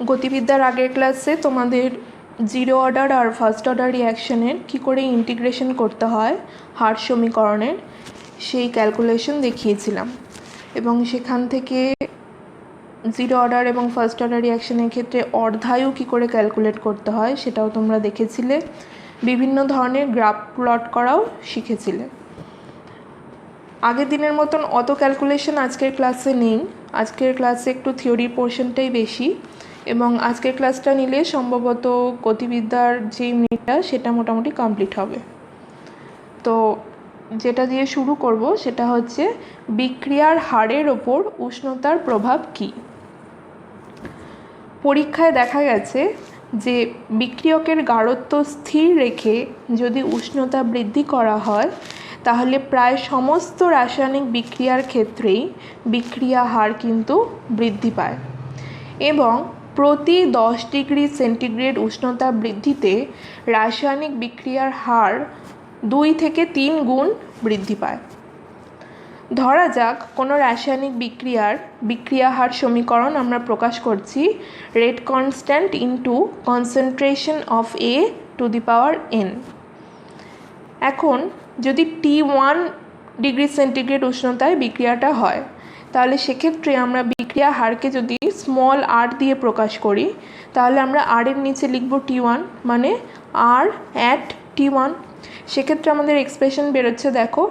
গতিবিদ্যার আগের ক্লাসে তোমাদের জিরো অর্ডার আর ফার্স্ট অর্ডার রিঅ্যাকশনের কী করে ইন্টিগ্রেশন করতে হয় হার সমীকরণের সেই ক্যালকুলেশন দেখিয়েছিলাম এবং সেখান থেকে জিরো অর্ডার এবং ফার্স্ট অর্ডার রিঅ্যাকশনের ক্ষেত্রে অর্ধায়ু কী করে ক্যালকুলেট করতে হয় সেটাও তোমরা দেখেছিলে। বিভিন্ন ধরনের গ্রাফ প্লট করাও শিখেছিলে। আগের দিনের মতন অত ক্যালকুলেশন আজকের ক্লাসে নেই। আজকের ক্লাসে একটু থিওরি পোর্শনটাই বেশি এবং আজকের ক্লাসটা নিলে সম্ভবত গতিবিদ্যার যে ইউনিটটা সেটা মোটামুটি কমপ্লিট হবে। তো যেটা দিয়ে শুরু করব সেটা হচ্ছে বিক্রিয়ার হারের ওপর উষ্ণতার প্রভাব কী। পরীক্ষায় দেখা গেছে যে বিক্রিয়কের গাঢ়ত্ব স্থির রেখে যদি উষ্ণতা বৃদ্ধি করা হয় তাহলে প্রায় সমস্ত রাসায়নিক বিক্রিয়ার ক্ষেত্রেই বিক্রিয়া হার কিন্তু বৃদ্ধি পায় এবং প্রতি 10 ডিগ্রি সেন্টিগ্রেড উষ্ণতা বৃদ্ধিতে রাসায়নিক বিক্রিয়ার হার 2 থেকে 3 গুণ বৃদ্ধি পায়। ধরা যাক কোনো রাসায়নিক বিক্রিয়া হার সমীকরণ আমরা প্রকাশ করছি rate constant into concentration of A to the power n। এখন যদি T1 ডিগ্রি সেন্টিগ্রেড উষ্ণতায় বিক্রিয়াটা হয় তাহলে সেক্ষেত্রে আমরা বিক্রিয়া হারকে যদি স্মল r দিয়ে প্রকাশ করি তাহলে আমরা r এর নিচে লিখব T1 মানে r at T1। সেক্ষেত্রে আমাদের এক্সপ্রেশন বেরোচ্ছে, দেখো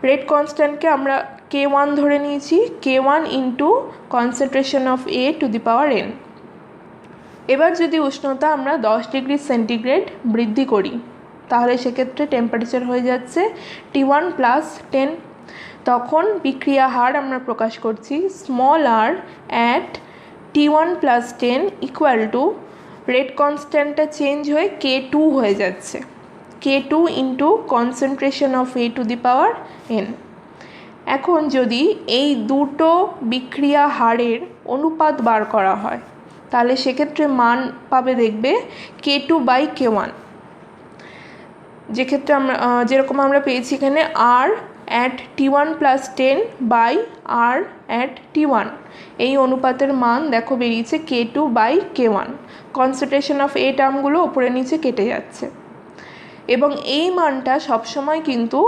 রেট কনস্ট্যান্টকে আমরা K1 ধরে নিয়েছি, K1 into concentration of A to the power n। এবার যদি উষ্ণতা আমরা 10 ডিগ্রি সেন্টিগ্রেড বৃদ্ধি করি তাহলে সেক্ষেত্রে টেম্পারেচার হয়ে যাচ্ছে T1 প্লাস 10। তখন বিক্রিয়া হার আমরা প্রকাশ করছি small r at T1 plus 10 equal to rate কনস্ট্যান্টটা চেঞ্জ হয়ে K2 হয়ে যাচ্ছে, K2 into concentration of A to the power n। এখন যদি এই দুটো বিক্রিয়া হারের অনুপাত বার করা হয় তাহলে সেক্ষেত্রে মান পাবে দেখবে K2 বাই K1, যেক্ষেত্রে আমরা যেরকম আমরা পেয়েছি এখানে r at T1 plus 10 by r at T1, এই অনুপাতের মান দেখো বেরিয়েছে K2 by K1। Concentration of A টার্মগুলো ওপরে নিচে কেটে যাচ্ছে এবং এই মানটা সবসময় কিন্তু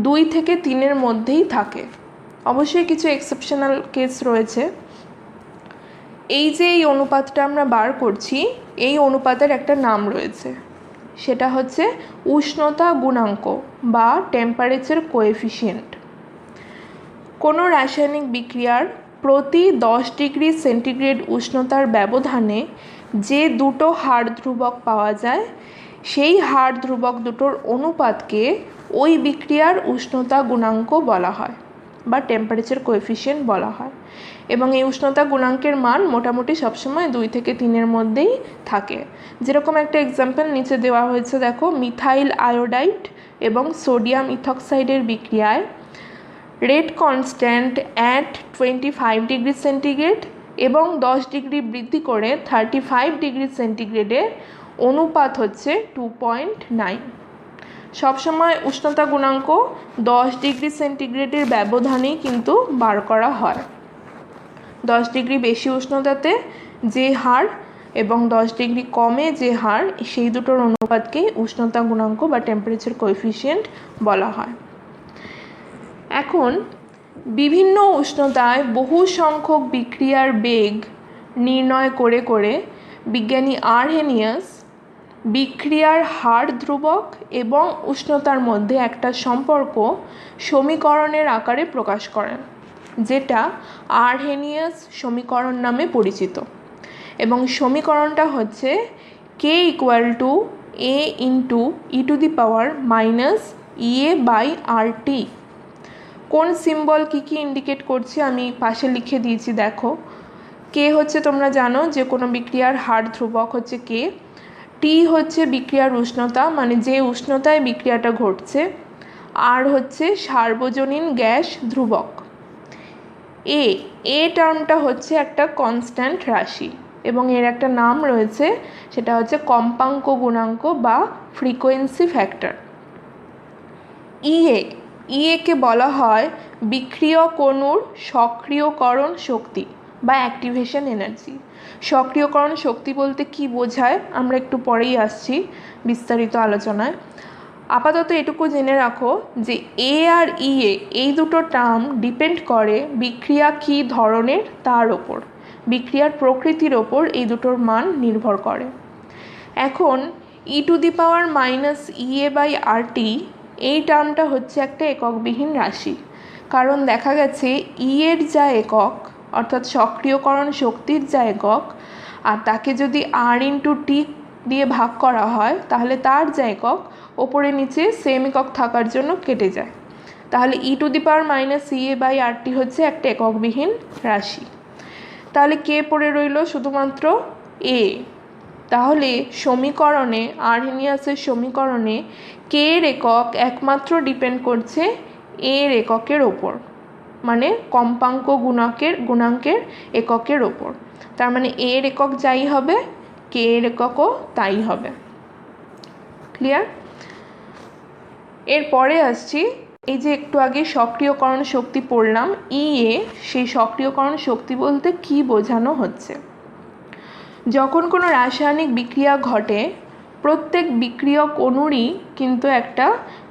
2 থেকে 3-এর মধ্যেই থাকে। অবশ্যই কিছু এক্সেপশনাল কেস রয়েছে। এই যে এই অনুপাতটা আমরা বার করছি এই অনুপাতের একটা নাম রয়েছে, সেটা হচ্ছে উষ্ণতা গুণাঙ্ক বা টেম্পারেচার কোএফিসিয়েন্ট। কোনো রাসায়নিক বিক্রিয়ার প্রতি 10 ডিগ্রি সেন্টিগ্রেড উষ্ণতার ব্যবধানে যে দুটো হার ধ্রুবক পাওয়া যায় সেই হার ধ্রুবক দুটোর অনুপাতকে ওই বিক্রিয়ার উষ্ণতা গুণাঙ্ক বলা হয় বা টেম্পারেচার কোএফিসিয়েন্ট বলা হয় এবং এই উষ্ণতা গুণাঙ্কের মান মোটামুটি সবসময় 2 থেকে 3-এর মধ্যেই থাকে। যেরকম একটা এক্সাম্পল নিচে দেওয়া হয়েছে, দেখো মিথাইল আয়োডাইড এবং সোডিয়াম ইথক্সাইডের বিক্রিয়ায় rate constant at 25 degree centigrade এবং 10 ডিগ্রি বৃদ্ধি করে 35 ডিগ্রি সেন্টিগ্রেডে অনুপাত হচ্ছে 2.9। সবসময় উষ্ণতা গুণাঙ্ক 10 ডিগ্রি সেন্টিগ্রেডের ব্যবধানেই কিন্তু বার করা হয়। 10 ডিগ্রি বেশি উষ্ণতাতে যে হার এবং 10 ডিগ্রি কমে যে হার সেই দুটোর অনুপাতকেই উষ্ণতা গুণাঙ্ক বা টেম্পারেচার কোএফিসিয়েন্ট বলা হয়। এখন বিভিন্ন উষ্ণতায় বহু সংখ্যক বিক্রিয়ার বেগ নির্ণয় করে করে বিজ্ঞানী আরহেনিয়াস বিক্রিয়ার হার ধ্রুবক এবং উষ্ণতার মধ্যে একটা সম্পর্ক সমীকরণের আকারে প্রকাশ করেন, যেটা আরহেনিয়াস সমীকরণ নামে পরিচিত এবং সমীকরণটা হচ্ছে K equal to A into e to the power minus EA by RT। কোন সিম্বল কী ইন্ডিকেট করছে আমি পাশে লিখে দিয়েছি, দেখো K হচ্ছে তোমরা জানো যে কোনো বিক্রিয়ার হার ধ্রুবক হচ্ছে K, T হচ্ছে বিক্রিয়ার উষ্ণতা মানে যে উষ্ণতায় বিক্রিয়াটা ঘটছে, আর হচ্ছে সার্বজনীন গ্যাস ধ্রুবক। এ টার্মটা হচ্ছে একটা কনস্ট্যান্ট রাশি এবং এর একটা নাম রয়েছে, সেটা হচ্ছে কম্পাঙ্ক গুণাঙ্ক বা ফ্রিকোয়েন্সি ফ্যাক্টর। ইএ কে বলা হয় বিক্রিয়ক অণুর সক্রিয়করণ শক্তি বা অ্যাক্টিভেশন এনার্জি। সক্রিয়করণ শক্তি বলতে কি বোঝায় আমরা একটু পরেই আসছি বিস্তারিত আলোচনায়। আপাতত এটুকু জেনে রাখো যে এ আর ইএ এই দুটো টার্ম ডিপেন্ড করে বিক্রিয়া কী ধরনের তার ওপর, বিক্রিয়ার প্রকৃতির ওপর এই দুটোর মান নির্ভর করে। এখন e⁻⁻ এই টার্মটা হচ্ছে একটা এককবিহীন রাশি, কারণ দেখা গেছে এর যা একক অর্থাৎ সক্রিয়করণ শক্তির যা একক আর তাকে যদি r/t দিয়ে ভাগ করা হয় তাহলে তার যা একক ওপরে নিচে সেম একক থাকার জন্য কেটে যায়। তাহলে e⁻⁻ হচ্ছে একটা এককবিহীন রাশি। তাহলে কে পড়ে রইল শুধুমাত্র এ। তাহলে সমীকরণে আরহেনিয়াসের সমীকরণে কে এর একক একমাত্র ডিপেন্ড করছে এর এককের ওপর, মানে কম্পাঙ্ক গুণাঙ্কের এককের ওপর। তার মানে এর একক যাই হবে কে এর এককও তাই হবে। ক্লিয়ার? এরপরে আসছি এই যে একটু আগে সক্রিয়করণ শক্তি পড়লাম ইএ, সেই সক্রিয়করণ শক্তি বলতে কি বোঝানো হচ্ছে। যখন কোনো রাসায়নিক বিক্রিয়া ঘটে প্রত্যেক বিক্রিয়ক অণুরই কিন্তু একটা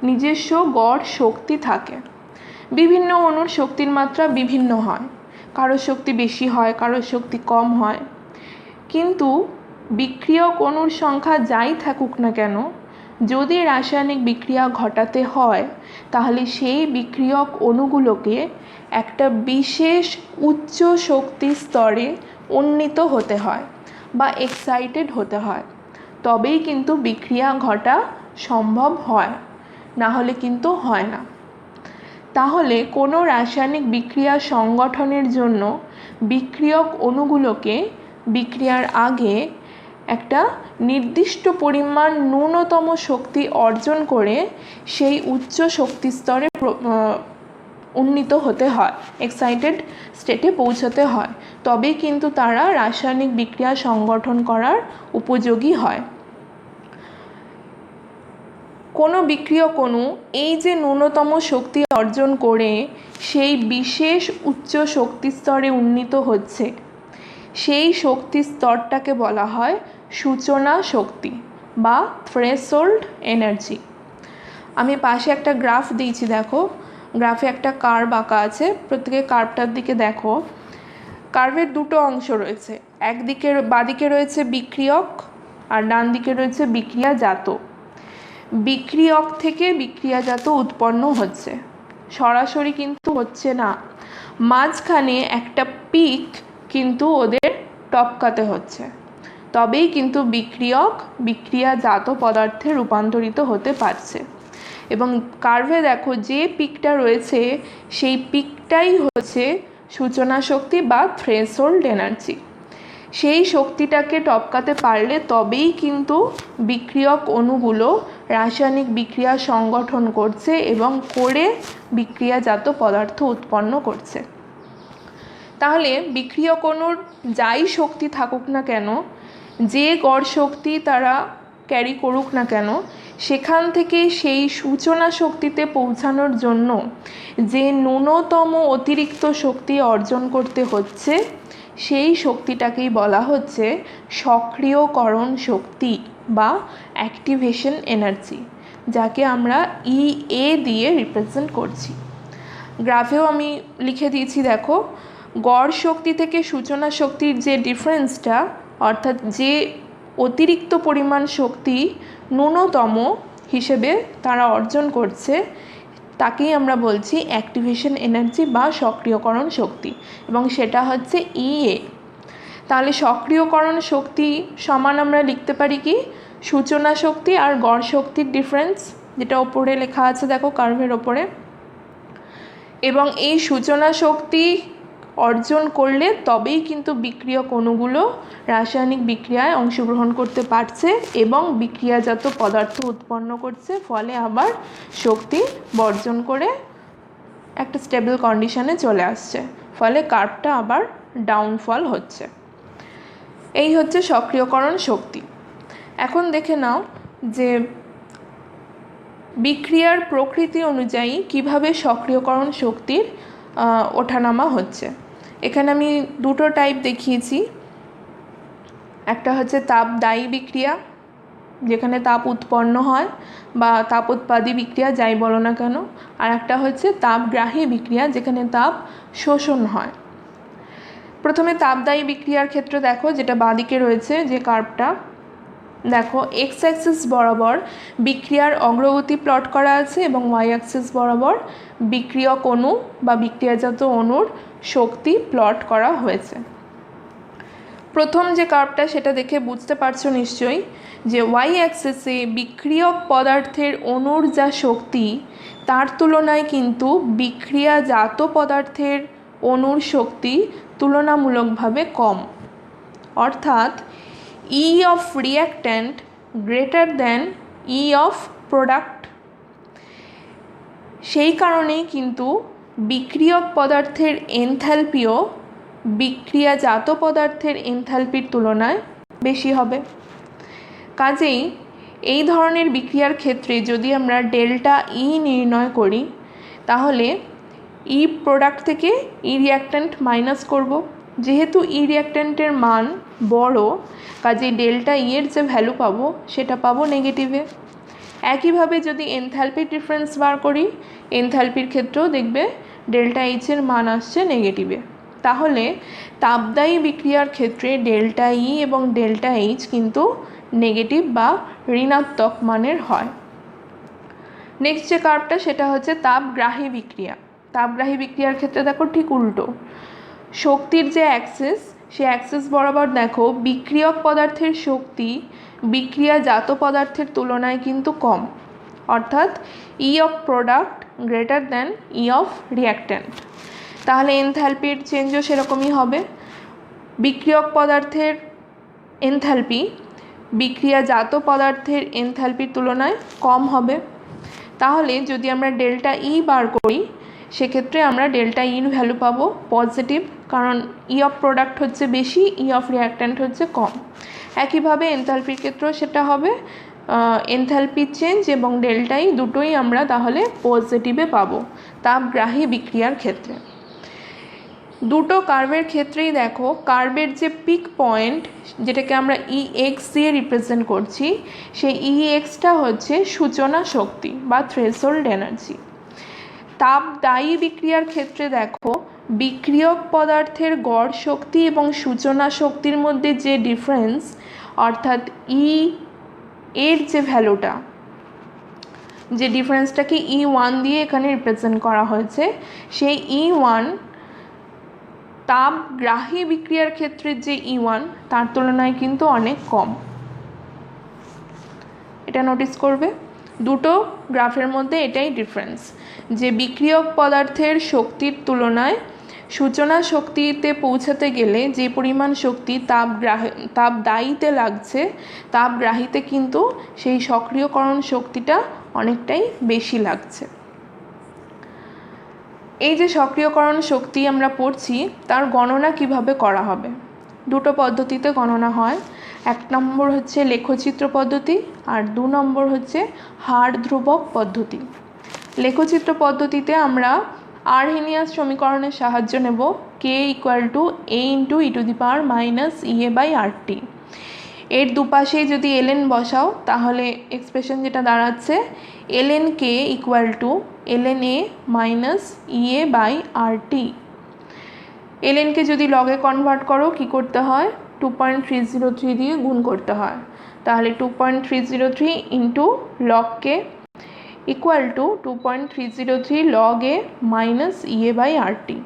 নিজস্ব গড় শক্তি থাকে। বিভিন্ন অণুর শক্তির মাত্রা বিভিন্ন হয়, কারোর শক্তি বেশি হয় কারোর শক্তি কম হয়, কিন্তু বিক্রিয়ক অণুর সংখ্যা যাই থাকুক না কেন যদি রাসায়নিক বিক্রিয়া ঘটাতে হয় তাহলে সেই বিক্রিয়ক অণুগুলোকে একটা বিশেষ উচ্চ শক্তি স্তরে উন্নীত হতে হয় বা এক্সাইটেড হতে হয়, তবেই কিন্তু বিক্রিয়া ঘটা সম্ভব হয়, না হলে কিন্তু হয় না। তাহলে কোনো রাসায়নিক বিক্রিয়া সংগঠনের জন্য বিক্রিয়ক অণুগুলোকে বিক্রিয়ার আগে একটা নির্দিষ্ট পরিমাণ ন্যূনতম শক্তি অর্জন করে সেই উচ্চ শক্তি স্তরে উন্নীত হতে হয়, এক্সাইটেড স্টেটে পৌঁছতে হয়, তবেই কিন্তু তারা রাসায়নিক বিক্রিয়া সংগঠন করার উপযোগী হয়। কোনো বিক্রিয়ক অণু এই যে ন্যূনতম শক্তি অর্জন করে সেই বিশেষ উচ্চ শক্তি স্তরে উন্নীত হচ্ছে, সেই শক্তি স্তরটাকে বলা হয় সূচনা শক্তি বা থ্রেশহোল্ড এনার্জি। আমি পাশে একটা গ্রাফ দিয়েছি, দেখো গ্রাফে একটা কার্ভ আঁকা আছে, প্রত্যেকে কার্ভটার দিকে দেখো। কার্ভের দুটো অংশ রয়েছে, একদিকে বাঁদিকে রয়েছে বিক্রিয়ক আর ডান দিকে রয়েছে বিক্রিয়াজাত। বিক্রিয়ক থেকে বিক্রিয়াজাত উৎপন্ন হচ্ছে, সরাসরি কিন্তু হচ্ছে না, মাঝখানে একটা পিক কিন্তু ওদের টপকাতে হচ্ছে, তবেই কিন্তু বিক্রিয়ক বিক্রিয়াজাত পদার্থে রূপান্তরিত হতে পারছে। এবং কার্ভে দেখো যে পিকটা রয়েছে সেই পিকটাই হচ্ছে সূচনা শক্তি বা থ্রেশহোল্ড এনার্জি। সেই শক্তিটাকে টপকাতে পারলে তবেই কিন্তু বিক্রিয়ক অণুগুলো রাসায়নিক বিক্রিয়া সংগঠন করছে এবং করে বিক্রিয়াজাত পদার্থ উৎপন্ন করছে। তাহলে বিক্রিয়ক অণুর যাই শক্তি থাকুক না কেন, যে গড় শক্তি তারা ক্যারি করুক না কেন, সেখান থেকে সেই সূচনা শক্তিতে পৌঁছানোর জন্য যে ন্যূনতম অতিরিক্ত শক্তি অর্জন করতে হচ্ছে সেই শক্তিটাকেই বলা হচ্ছে সক্রিয়করণ শক্তি বা অ্যাক্টিভেশন এনার্জি, যাকে আমরা ইএ দিয়ে রিপ্রেজেন্ট করছি। গ্রাফেও আমি লিখে দিয়েছি, দেখো গড় শক্তি থেকে সূচনা শক্তির যে ডিফারেন্সটা, অর্থাৎ যে অতিরিক্ত পরিমাণ শক্তি ন্যূনতম হিসেবে তারা অর্জন করছে তাকেই আমরা বলছি অ্যাক্টিভেশন এনার্জি বা সক্রিয়করণ শক্তি, এবং সেটা হচ্ছে ইএ। তাহলে সক্রিয়করণ শক্তি সমান আমরা লিখতে পারি কি সূচনা শক্তি আর গড় শক্তির ডিফারেন্স, যেটা ওপরে লেখা আছে দেখো কার্ভের ওপরে। এবং এই সূচনা শক্তি অর্জন করলে তবেই কিন্তু বিক্রিয়ক অণুগুলো রাসায়নিক বিক্রিয়ায় অংশগ্রহণ করতে পারছে এবং বিক্রিয়াজাত পদার্থ উৎপন্ন করছে, ফলে আবার শক্তি বর্জন করে একটা স্টেবল কন্ডিশনে চলে আসছে, ফলে কার্ভটা আবার ডাউনফল হচ্ছে। এই হচ্ছে সক্রিয়করণ শক্তি। এখন দেখে নাও যে বিক্রিয়ার প্রকৃতি অনুযায়ী কিভাবে সক্রিয়করণ শক্তির ওঠানামা হচ্ছে। এখানে আমি দুটো টাইপ দেখিয়েছি, একটা হচ্ছে তাপদায়ী বিক্রিয়া যেখানে তাপ উৎপন্ন হয় বা তাপ উৎপাদী বিক্রিয়া যাই বলো না কেন, আর একটা হচ্ছে তাপগ্রাহী বিক্রিয়া যেখানে তাপ শোষণ হয়। প্রথমে তাপদায়ী বিক্রিয়ার ক্ষেত্রে দেখো যেটা বাঁদিকে রয়েছে যে কার্ভটা, দেখো এক্স অ্যাক্সিস বরাবর বিক্রিয়ার অগ্রগতি প্লট করা আছে এবং ওয়াই অ্যাক্সিস বরাবর বিক্রিয়ক অণু বা বিক্রিয়াজাত অণুর শক্তি প্লট করা হয়েছে। প্রথম যে কার্ভটা সেটা দেখে বুঝতে পারছো নিশ্চয়ই যে ওয়াই অ্যাক্সিসে বিক্রিয়ক পদার্থের অণুর যা শক্তি তার তুলনায় কিন্তু বিক্রিয়াজাত পদার্থের অণুর শক্তি তুলনামূলকভাবে কম, অর্থাৎ ই of reactant greater than E of product. সেই কারণেই কিন্তু বিক্রিয়ক পদার্থের এনথ্যালপিও বিক্রিয়াজাত পদার্থের এনথ্যালপির তুলনায় বেশি হবে। কাজেই এই ধরনের বিক্রিয়ার ক্ষেত্রে যদি আমরা ডেল্টা ই নির্ণয় করি তাহলে ই প্রোডাক্ট থেকে ই রিঅ্যাক্ট্যান্ট মাইনাস করব, যেহেতু ই রিঅ্যাক্ট্যান্টের মান বড় কাজেই ডেল্টা ই এর যে ভ্যালু পাবো সেটা পাবো নেগেটিভে। একইভাবে যদি এনথ্যালপির ডিফারেন্স বার করি এনথ্যালপির ক্ষেত্রেও দেখবে ডেল্টা এইচ এর মান আসছে নেগেটিভে। তাহলে তাপদায়ী বিক্রিয়ার ক্ষেত্রে ডেল্টা ই এবং ডেল্টা এইচ কিন্তু নেগেটিভ বা ঋণাত্মক মানের হয়। নেক্সট যে কার্ভটা সেটা হচ্ছে তাপগ্রাহী বিক্রিয়া। তাপগ্রাহী বিক্রিয়ার ক্ষেত্রে দেখো ঠিক উল্টো, শক্তির যে অ্যাক্সিস সে অ্যাক্সিস বরাবর দেখো বিক্রিয়ক পদার্থের শক্তি বিক্রিয়াজাত পদার্থের তুলনায় কিন্তু কম, অর্থাৎ ই of product greater than E of reactant. তাহলে এনথ্যালপির চেঞ্জও সেরকমই হবে, বিক্রিয়ক পদার্থের এনথ্যালপি বিক্রিয়াজাত পদার্থের এনথ্যালপির তুলনায় কম হবে। তাহলে যদি আমরা ডেল্টা ই বার করি সেক্ষেত্রে আমরা ডেল্টা ইর ভ্যালু পাবো পজিটিভ, কারণ ই অফ প্রোডাক্ট হচ্ছে বেশি, ই অফ রিঅ্যাক্ট্যান্ট হচ্ছে কম। একইভাবে এনথ্যালপির ক্ষেত্রেও সেটা হবে, এনথ্যালপির চেঞ্জ এবং ডেল্টা ই দুটোই আমরা তাহলে পজিটিভে পাবো তাপগ্রাহী বিক্রিয়ার ক্ষেত্রে। দুটো কার্ভের ক্ষেত্রেই দেখো কার্ভের যে পিক পয়েন্ট যেটাকে আমরা ই এক্স দিয়ে রিপ্রেজেন্ট করছি সেই ই এক্সটা হচ্ছে সূচনা শক্তি বা থ্রেশহোল্ড এনার্জি। তাপদায়ী বিক্রিয়ার ক্ষেত্রে দেখো বিক্রিয়ক পদার্থের গড় শক্তি এবং সূচনা শক্তির মধ্যে যে ডিফারেন্স, অর্থাৎ ই এর যে ভ্যালুটা, যে ডিফারেন্সটাকে E1 দিয়ে এখানে রিপ্রেজেন্ট করা হয়েছে, সেই E1 তাপগ্রাহী বিক্রিয়ার ক্ষেত্রে যে E1 তার তুলনায় কিন্তু অনেক কম। এটা নোটিস করবে, দুটো গ্রাফের মধ্যে এটাই ডিফারেন্স, যে বিক্রিয়ক পদার্থের শক্তির তুলনায় সূচনা শক্তিতে পৌঁছাতে গেলে যে পরিমাণ শক্তি তাপদায়ীতে লাগছে তাপগ্রাহীতে কিন্তু সেই সক্রিয়করণ শক্তিটা অনেকটাই বেশি লাগছে। এই যে সক্রিয়করণ শক্তি আমরা পড়ছি তার গণনা কিভাবে করা হবে, দুটো পদ্ধতিতে গণনা হয়। এক নম্বর হচ্ছে লেখচিত্র পদ্ধতি আর 2 নম্বর হচ্ছে হার ধ্রুবক পদ্ধতি। লেখচিত্র পদ্ধতিতে আমরা আরহেনিয়াস সমীকরণের সাহায্য নেব, K equal to A into e to the power minus EA by RT. এর দুপাশেই যদি এলএন বসাও তাহলে এক্সপ্রেশন যেটা দাঁড়াচ্ছে ln K equal to ln A minus EA by RT. এলএনকে যদি লগে কনভার্ট করো কি করতে হয়, 2.303 দিয়ে গুণ করতে হয়, তাহলে 2.303 into log K equal to 2.303 log A minus EA by RT.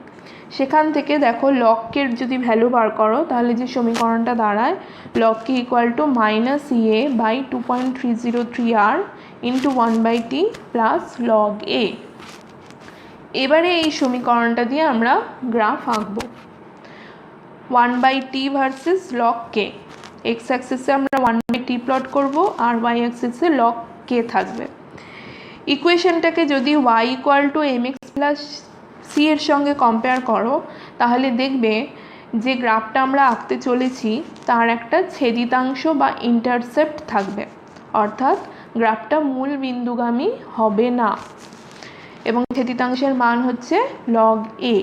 সেখান থেকে দেখো লগ কের যদি ভ্যালু বার করো তাহলে যে সমীকরণটা দাঁড়ায় log K equal to minus EA by 2.303 R into 1/t plus log A. এবারে এই সমীকরণটা দিয়ে আমরা গ্রাফ আঁকবো, 1/t versus log K. X অ্যাক্সিসে আমরা 1/t প্লট করব আর ওয়াই অ্যাক্সিসে লগ কে থাকবে। ইকুয়েশনটাকে যদি y equal to mx plus C এর সঙ্গে কম্পেয়ার করো তাহলে দেখবে যে গ্রাফটা আমরা আঁকতে চলেছি তার একটা ছেদিতাংশ বা ইন্টারসেপ্ট থাকবে, অর্থাৎ গ্রাফটা মূল বিন্দুগামী হবে না এবং ছেদিতাংশের মান হচ্ছে লগ এ।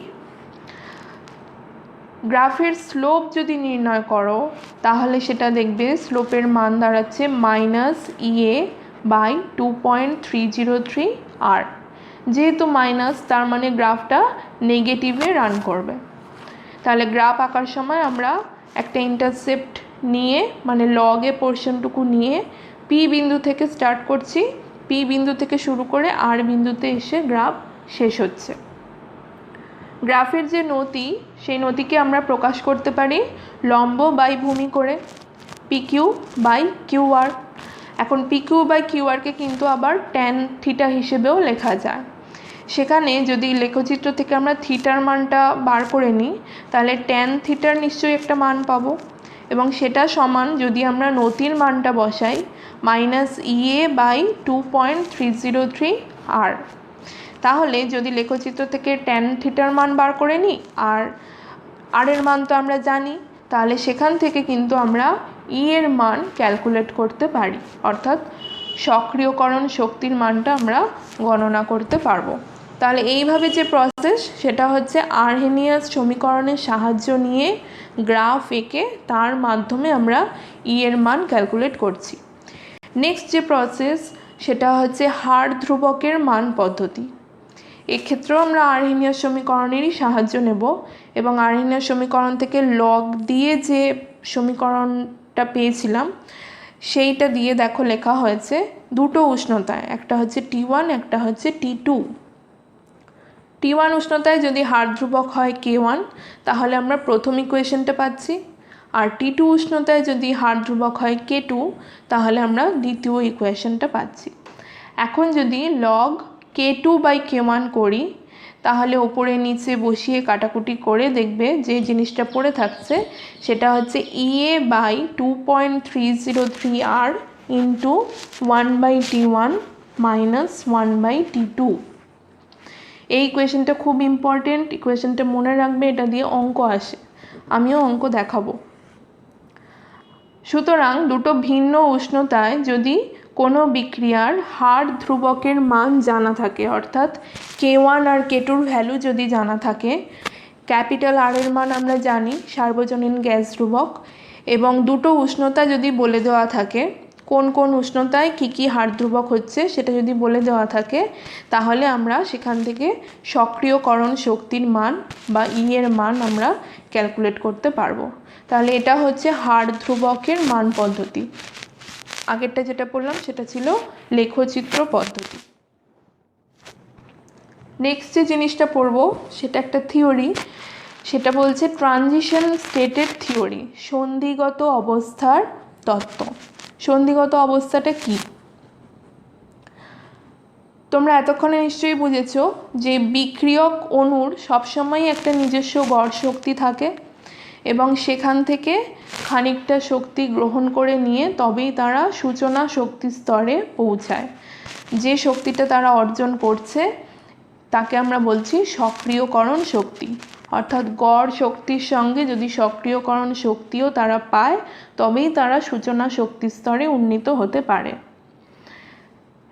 গ্রাফের স্লোপ যদি নির্ণয় করো তাহলে সেটা দেখবে স্লোপের মান দাঁড়াচ্ছে -EA/2.303 আর, যেহেতু মাইনাস তার মানে গ্রাফটা নেগেটিভে রান করবে। তাহলে গ্রাফ আঁকার সময় আমরা একটা ইন্টারসেপ্ট নিয়ে মানে লগে পোর্শনটুকু নিয়ে পি বিন্দু থেকে স্টার্ট করছি, পি বিন্দু থেকে শুরু করে আর বিন্দুতে এসে গ্রাফ শেষ হচ্ছে। গ্রাফের যে নতি সেই নতিকে আমরা প্রকাশ করতে পারি লম্ব বাই ভূমি করে, PQ/QR। এখন PQ/QRকে কিন্তু আবার tan থিটা হিসেবেও লেখা যায়। সেখানে যদি লেখচিত্র থেকে আমরা থিটার মানটা বার করে নিই তাহলে tan থিটার নিশ্চয়ই একটা মান পাবো, এবং সেটা সমান যদি আমরা নতির মানটা বসাই -EA/2.303 আর। তাহলে যদি লেখচিত্র থেকে tan থিটার মান বার করে নিই আর এর মান তো আমরা জানি, তাহলে সেখান থেকে কিন্তু আমরা E এর মান ক্যালকুলেট করতে পারি, অর্থাৎ সক্রিয়করণ শক্তির মানটা আমরা গণনা করতে পারবো। তাহলে এইভাবে যে প্রসেস সেটা হচ্ছে আর্হেনিয়াস সমীকরণের সাহায্য নিয়ে গ্রাফ এঁকে তার মাধ্যমে আমরা E এর মান ক্যালকুলেট করছি। নেক্সট যে প্রসেস সেটা হচ্ছে হার ধ্রুবকের মান পদ্ধতি। এক্ষেত্রেও আমরা আর্হেনিয়াস সমীকরণেরই সাহায্য নেব, এবং আর্হেনিয়াস সমীকরণ থেকে লগ দিয়ে যে সমীকরণটা পেয়েছিলাম সেইটা দিয়ে দেখো লেখা হয়েছে দুটো উষ্ণতায়, একটা হচ্ছে T1 একটা হচ্ছে T2। T1 উষ্ণতায় যদি হার ধ্রুবক হয় K1 তাহলে আমরা প্রথম ইকুয়েশনটা পাচ্ছি, আর T2 উষ্ণতায় যদি হার ধ্রুবক হয় K2 তাহলে আমরা দ্বিতীয় ইকুয়েশনটা পাচ্ছি। এখন যদি লগ K2/K1 করি তাহলে ওপরে নিচে বসিয়ে কাটাকুটি করে দেখবে যে জিনিসটা পড়ে থাকছে সেটা হচ্ছে EA/2.303 আর ইন্টু 1/T1 মাইনাস 1/T2। এই ইকুয়েশনটা খুব ইম্পর্টেন্ট, ইকুয়েশনটা মনে রাখবে, এটা দিয়ে অঙ্ক আসে, আমিও অঙ্ক দেখাবো। সুতরাং দুটো ভিন্ন উষ্ণতায় যদি কোনো বিক্রিয়ার হার ধ্রুবকের মান জানা থাকে, অর্থাৎ K1 আর K2 ভ্যালু যদি জানা থাকে, ক্যাপিটাল আর এর মান আমরা জানি সার্বজনীন গ্যাস ধ্রুবক, এবং দুটো উষ্ণতা যদি বলে দেওয়া থাকে কোন কোন উষ্ণতায় কী হার ধ্রুবক হচ্ছে সেটা যদি বলে দেওয়া থাকে তাহলে আমরা সেখান থেকে সক্রিয়করণ শক্তির মান বা E এর মান আমরা ক্যালকুলেট করতে পারবো। তাহলে এটা হচ্ছে হার ধ্রুবকের মান পদ্ধতি। আগেরটা যেটা পড়লাম সেটা ছিল লেখচিত্র পদ্ধতি। নেক্সট যে জিনিসটা পড়বো সেটা একটা থিওরি, সেটা বলছে ট্রানজিশন স্টেটের থিওরি, সন্ধিগত অবস্থার তত্ত্ব। সন্ধিগত অবস্থাটা কি? তোমরা এতক্ষণে নিশ্চয়ই বুঝেছো যে বিক্রিয়ক অণুর সবসময় একটা নিজস্ব গড় শক্তি থাকে, এবং সেখান থেকে খানিকটা শক্তি গ্রহণ করে নিয়ে তবেই তারা সূচনা শক্তি স্তরে পৌঁছায়। যে শক্তিটা তারা অর্জন করছে তাকে আমরা বলছি সক্রিয়করণ শক্তি, অর্থাৎ গড় শক্তির সঙ্গে যদি সক্রিয়করণ শক্তিও তারা পায় তবেই তারা সূচনা শক্তি স্তরে উন্নীত হতে পারে।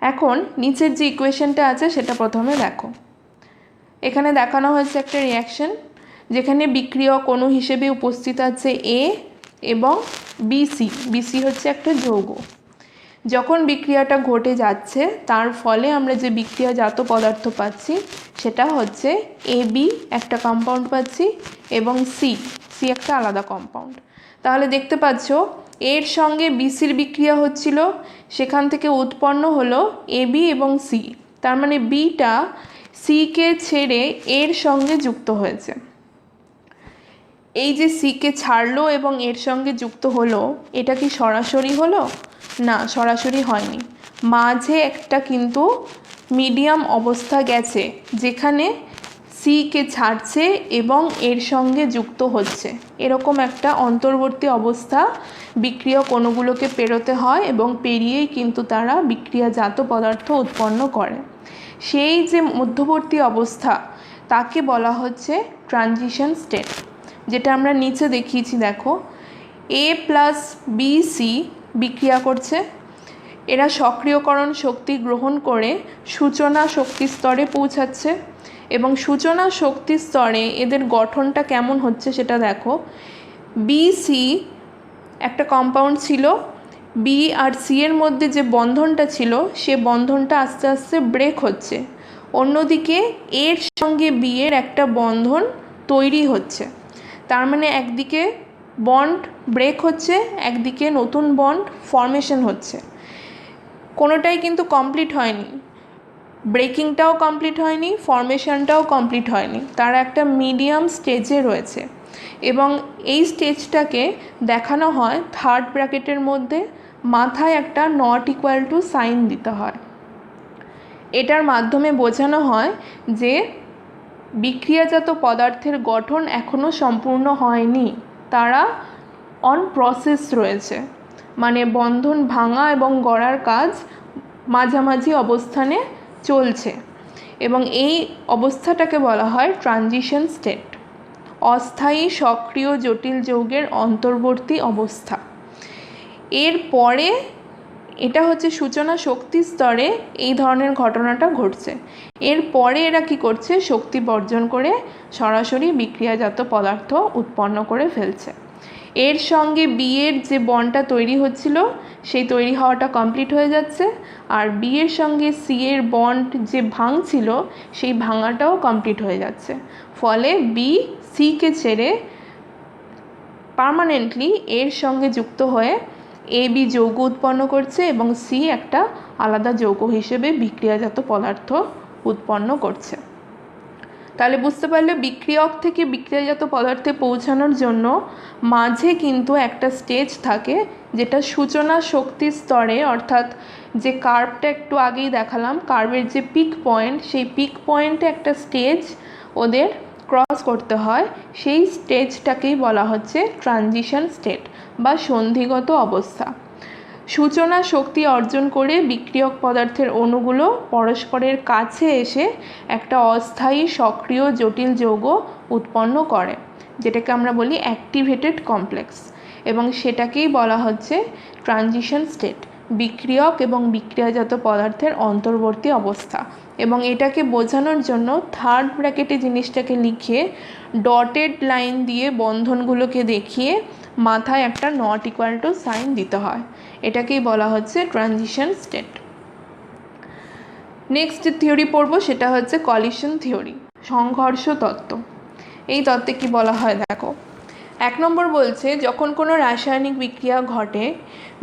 এখন নিচের যে ইকুয়েশনটা আছে সেটা প্রথমে দেখো। এখানে দেখানো হয়েছে একটা রিয়াকশন যেখানে বিক্রিয়ক অণু হিসেবে উপস্থিত আছে A এবং BC হচ্ছে একটা যৌগ। যখন বিক্রিয়াটা ঘটে যাচ্ছে তার ফলে আমরা যে বিক্রিয়াজাত পদার্থ পাচ্ছি সেটা হচ্ছে AB একটা কম্পাউন্ড পাচ্ছি এবং C একটা আলাদা কম্পাউন্ড। তাহলে দেখতে পাচ্ছ এর সঙ্গে BCর বিক্রিয়া হচ্ছিল, সেখান থেকে উৎপন্ন হলো AB এবং C, তার মানে Bটা Cকে ছেড়ে এর সঙ্গে যুক্ত হয়েছে। এই যে Cকে ছাড়লো এবং এর সঙ্গে যুক্ত হলো, এটা কি সরাসরি হলো? না, সরাসরি হয়নি, মাঝে একটা কিন্তু মিডিয়াম অবস্থা গেছে যেখানে Cকে ছাড়ছে এবং এর সঙ্গে যুক্ত হচ্ছে, এরকম একটা অন্তর্বর্তী অবস্থা বিক্রিয়ক অণুগুলোকে পেরোতে হয় এবং পেরিয়েই কিন্তু তারা বিক্রিয়াজাত পদার্থ উৎপন্ন করে। সেই যে মধ্যবর্তী অবস্থা তাকে বলা হচ্ছে ট্রানজিশন স্টেট, যেটা আমরা নিচে দেখিয়েছি। দেখো A প্লাস BC বিক্রিয়া করছে, এরা সক্রিয়করণ শক্তি গ্রহণ করে সূচনা শক্তি স্তরে পৌঁছাচ্ছে এবং সূচনা শক্তি স্তরে এদের গঠনটা কেমন হচ্ছে সেটা দেখো। BC একটা কম্পাউন্ড ছিল, বি আর সি এর মধ্যে যে বন্ধনটা ছিল সে বন্ধনটা আস্তে আস্তে ব্রেক হচ্ছে, অন্যদিকে এর সঙ্গে বি এর একটা বন্ধন তৈরি হচ্ছে। তার মানে একদিকে বন্ড ব্রেক হচ্ছে, একদিকে নতুন বন্ড ফর্মেশন হচ্ছে। কোনোটাই কিন্তু কমপ্লিট হয়নি, ব্রেকিংটাও কমপ্লিট হয়নি, ফর্মেশনটাও কমপ্লিট হয়নি, তারা একটা মিডিয়াম স্টেজে রয়েছে। এবং এই স্টেজটাকে দেখানো হয় থার্ড ব্র্যাকেটের মধ্যে, মাথায় একটা নট ইকুয়াল টু সাইন দিতে হয়। এটার মাধ্যমে বোঝানো হয় যে বিক্রিয়াজাত পদার্থের গঠন এখনও সম্পূর্ণ হয়নি, তারা অন প্রসেস রয়েছে, মানে বন্ধন ভাঙা এবং গড়ার কাজ মাঝামাঝি অবস্থানে চলছে। এবং এই অবস্থাটাকে বলা হয় ট্রানজিশন স্টেট, অস্থায়ী সক্রিয় জটিল যৌগের অন্তর্বর্তী অবস্থা। এরপরে এটা হচ্ছে সূচনা শক্তি স্তরে এই ধরনের ঘটনাটা ঘটছে। এরপরে এরা কি করছে, শক্তি বর্জন করে সরাসরি বিক্রিয়াজাত পদার্থ উৎপন্ন করে ফেলছে। এর সঙ্গে বি এর যে বন্ডটা তৈরি হচ্ছিল সেই তৈরি হওয়াটা কমপ্লিট হয়ে যাচ্ছে, আর বি এর সঙ্গে সি এর বন্ড যে ভাঙছিল সেই ভাঙাটাও কমপ্লিট হয়ে যাচ্ছে। ফলে বি সিকে ছেড়ে পার্মানেন্টলি এর সঙ্গে যুক্ত হয়ে AB যৌগ উৎপন্ন করছে এবং সি একটা আলাদা যৌগ হিসেবে বিক্রিয়াজাত পদার্থ উৎপন্ন করছে। তাহলে বুঝতে পারলে বিক্রিয়ক থেকে বিক্রিয়াজাত পদার্থে পৌঁছানোর জন্য মাঝে কিন্তু একটা স্টেজ থাকে, যেটা সূচনা শক্তি স্তরে, অর্থাৎ যে কার্ভটা একটু আগেই দেখালাম, কার্ভের যে পিক পয়েন্ট, সেই পিক পয়েন্টে একটা স্টেজ ওদের ক্রস করতে হয়। সেই স্টেজটাকেই বলা হচ্ছে ট্রানজিশন স্টেট বা সন্ধিগত অবস্থা। সূচনা শক্তি অর্জন করে বিক্রিয়ক পদার্থের অণুগুলো পরস্পরের কাছে এসে একটা অস্থায়ী সক্রিয় জটিল যৌগ উৎপন্ন করে, যেটাকে আমরা বলি অ্যাক্টিভেটেড কমপ্লেক্স, এবং সেটাকেই বলা হচ্ছে ট্রানজিশন স্টেট, বিক্রিয়ক এবং বিক্রিয়াজাত পদার্থের অন্তর্বর্তী অবস্থা। এবং এটাকে বোঝানোর জন্য থার্ড ব্র্যাকেটে জিনিসটাকে লিখে ডটেড লাইন দিয়ে বন্ধনগুলোকে দেখিয়ে মাথায় একটা নট ইকুয়াল টু সাইন দিতে হয়। এটাকেই বলা হচ্ছে ট্রানজিশন স্টেট। নেক্সট যে থিওরি পড়বো সেটা হচ্ছে কলিশন থিওরি, সংঘর্ষ তত্ত্ব। এই তত্ত্বে কি বলা হয় দেখো। 1 নম্বর বলছে, যখন কোনো রাসায়নিক বিক্রিয়া ঘটে,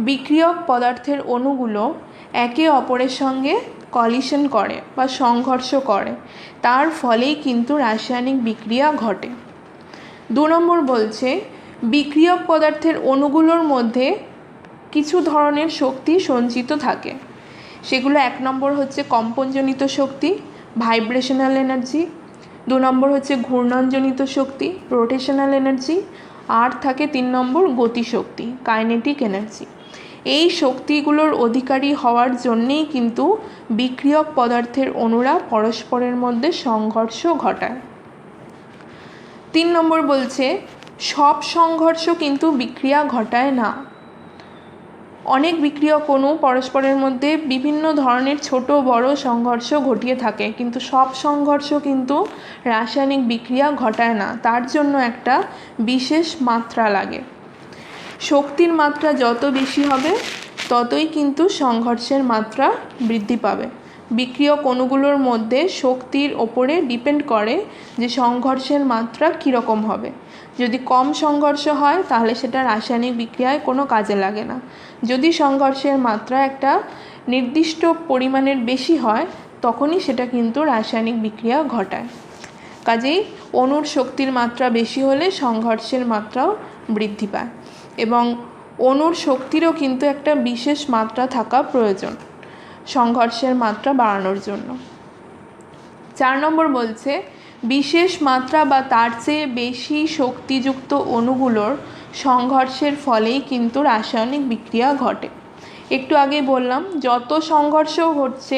বিক্রিয়ক পদার্থের অণুগুলো একে অপরের সঙ্গে কলিশন করে বা সংঘর্ষ করে, তার ফলেই কিন্তু রাসায়নিক বিক্রিয়া ঘটে। 2 নম্বর বলছে, বিক্রিয়ক পদার্থের অণুগুলোর মধ্যে কিছু ধরনের শক্তি সঞ্চিত থাকে। সেগুলো 1 নম্বর হচ্ছে কম্পনজনিত শক্তি, ভাইব্রেশনাল এনার্জি। 2 নম্বর হচ্ছে ঘূর্ণনজনিত শক্তি, রোটেশনাল এনার্জি। আর থাকে 3 নম্বর গতিশক্তি, কাইনেটিক এনার্জি। এই শক্তিগুলোর অধিকারী হওয়ার জন্যেই কিন্তু বিক্রিয়ক পদার্থের অণুরা পরস্পরের মধ্যে সংঘর্ষ ঘটায়। 3 নম্বর বলছে, সব সংঘর্ষ কিন্তু বিক্রিয়া ঘটায় না। অনেক বিক্রিয়ক অণু পরস্পরের মধ্যে বিভিন্ন ধরনের ছোট বড় সংঘর্ষ ঘটিয়ে থাকে, কিন্তু সব সংঘর্ষ কিন্তু রাসায়নিক বিক্রিয়া ঘটায় না। তার জন্য একটা বিশেষ মাত্রা লাগে। শক্তির মাত্রা যত বেশি হবে ততই কিন্তু সংঘর্ষের মাত্রা বৃদ্ধি পাবে। বিক্রিয়ক অণুগুলোর মধ্যে শক্তির ওপরে ডিপেন্ড করে যে সংঘর্ষের মাত্রা কীরকম হবে। যদি কম সংঘর্ষ হয় তাহলে সেটা রাসায়নিক বিক্রিয়ায় কোনো কাজে লাগে না। যদি সংঘর্ষের মাত্রা একটা নির্দিষ্ট পরিমাণের বেশি হয় তখনই সেটা কিন্তু রাসায়নিক বিক্রিয়া ঘটায়। কাজেই অণুর শক্তির মাত্রা বেশি হলে সংঘর্ষের মাত্রাও বৃদ্ধি পায়, এবং অণুর শক্তিরও কিন্তু একটা বিশেষ মাত্রা থাকা প্রয়োজন সংঘর্ষের মাত্রা বাড়ানোর জন্য। 4 নম্বর বলছে, বিশেষ মাত্রা বা তার চেয়ে বেশি শক্তিযুক্ত অণুগুলোর সংঘর্ষের ফলেই কিন্তু রাসায়নিক বিক্রিয়া ঘটে। একটু আগেই বললাম, যত সংঘর্ষ হচ্ছে,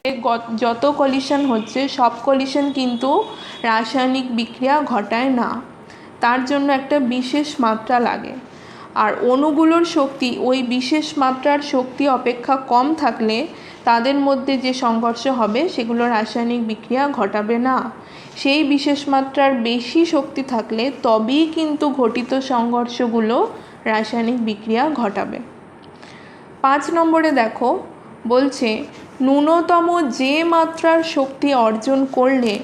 যত কলিশন হচ্ছে, সব কলিশন কিন্তু রাসায়নিক বিক্রিয়া ঘটায় না। তার জন্য একটা বিশেষ মাত্রা লাগে। আর অণুগুলোর শক্তি ওই বিশেষ মাত্রার শক্তি অপেক্ষা কম থাকলে তাদের মধ্যে যে সংঘর্ষ হবে সেগুলো রাসায়নিক বিক্রিয়া ঘটাবে না। সেই বিশেষ মাত্রার বেশি শক্তি থাকলে তবেই কিন্তু ঘটিত সংঘর্ষগুলো রাসায়নিক বিক্রিয়া ঘটাবে। 5 নম্বরে দেখো বলছে ন্যূনতম যে মাত্রার শক্তি অর্জন করলে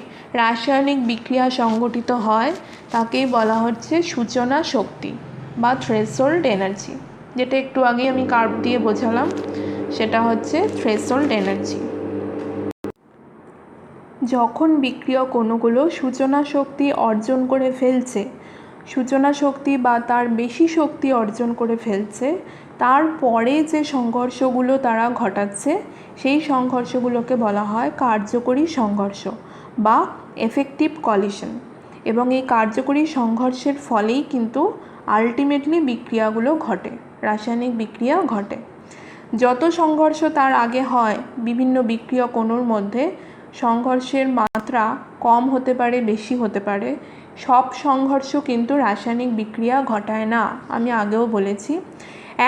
রাসায়নিক বিক্রিয়া সংঘটিত হয় তাকেই বলা হচ্ছে সূচনা শক্তি বা থ্রেশহোল্ড এনার্জি, যেটা একটু আগে আমি কার্ভ দিয়ে বোঝালাম, সেটা হচ্ছে থ্রেশহোল্ড এনার্জি। যখন বিক্রিয়ক অণুগুলো সূচনা শক্তি অর্জন করে ফেলছে, সূচনা শক্তি বা তার বেশি শক্তি অর্জন করে ফেলছে, তারপরে যে সংঘর্ষগুলো তারা ঘটাচ্ছে সেই সংঘর্ষগুলোকে বলা হয় কার্যকরী সংঘর্ষ বা এফেক্টিভ কলিশন। এবং এই কার্যকরী সংঘর্ষের ফলেই কিন্তু আলটিমেটলি বিক্রিয়াগুলো ঘটে, রাসায়নিক বিক্রিয়া ঘটে। যত সংঘর্ষ তার আগে হয় বিভিন্ন বিক্রিয়ক অণুর মধ্যে, সংঘর্ষের মাত্রা কম হতে পারে, বেশি হতে পারে, সব সংঘর্ষ কিন্তু রাসায়নিক বিক্রিয়া ঘটায় না, আমি আগেও বলেছি।